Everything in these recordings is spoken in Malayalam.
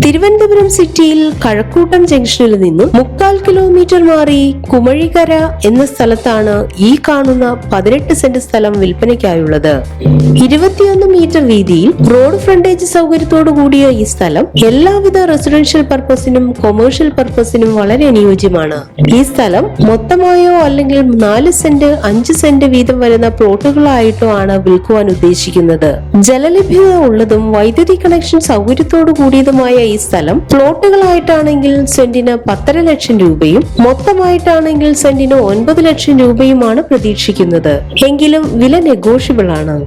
തിരുവനന്തപുരം സിറ്റിയിൽ കഴക്കൂട്ടം ജംഗ്ഷനിൽ നിന്നും 3/4 കിലോമീറ്റർ മാറി കുമഴിക്കര എന്ന സ്ഥലത്താണ് ഈ കാണുന്ന 18 സെന്റ് സ്ഥലം വിൽപ്പനയ്ക്കായുള്ളത്. 21 മീറ്റർ വീതിയിൽ റോഡ് ഫ്രണ്ടേജ് സൗകര്യത്തോടു കൂടിയ ഈ സ്ഥലം എല്ലാവിധ റെസിഡൻഷ്യൽ പർപ്പസിനും കൊമേഴ്ഷ്യൽ പർപ്പസിനും വളരെ അനുയോജ്യമാണ്. ഈ സ്ഥലം മൊത്തമായോ അല്ലെങ്കിൽ 4 സെന്റ് 5 സെന്റ് വീതം വരുന്ന പ്ലോട്ടുകളായിട്ടോ ആണ് വിൽക്കുവാൻ ഉദ്ദേശിക്കുന്നത്. ജലലഭ്യത ഉള്ളതും വൈദ്യുതി കണക്ഷൻ സൗകര്യത്തോടു കൂടിയതുമായ ഈ സ്ഥലം പ്ലോട്ടുകളായിട്ടാണെങ്കിൽ സെന്റിന് 10.5 ലക്ഷം രൂപയും മൊത്തമായിട്ടാണെങ്കിൽ സെന്റിന് 9 ലക്ഷം രൂപയുമാണ് പ്രതീക്ഷിക്കുന്നത്. എങ്കിലും വില നെഗോഷ്യബിൾ ആണ്.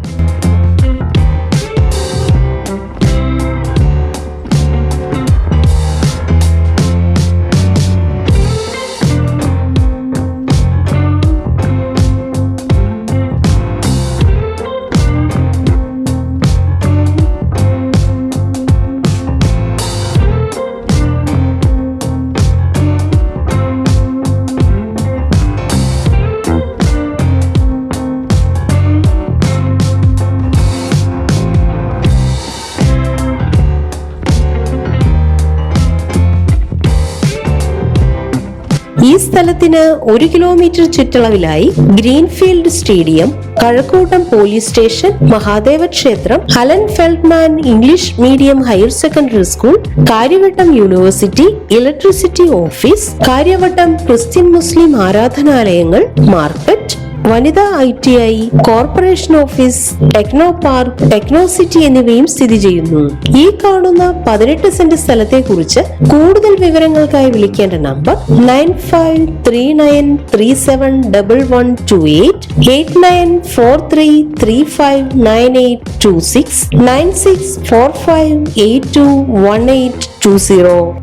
ഈ സ്ഥലത്തിന് 1 കിലോമീറ്റർ ചുറ്റളവിലായി Greenfield stadium, Kazhakkoottam police station, Mahadeva ക്ഷേത്രം, Helen Feldman English medium higher secondary school, Karyavattom university, electricity office, Karyavattom Christian Muslim ആരാധനാലയങ്ങൾ, മാർക്കറ്റ്, വനിതാ ITI, corporation office, techno park, techno city എന്നിവയും സ്ഥിതി ചെയ്യുന്നു. ഈ കാണുന്ന 18 സെന്റ് സ്ഥലത്തെ കുറിച്ച് കൂടുതൽ വിവരങ്ങൾക്കായി വിളിക്കേണ്ട നമ്പർ 9539371128, 8943359826, 9645821820.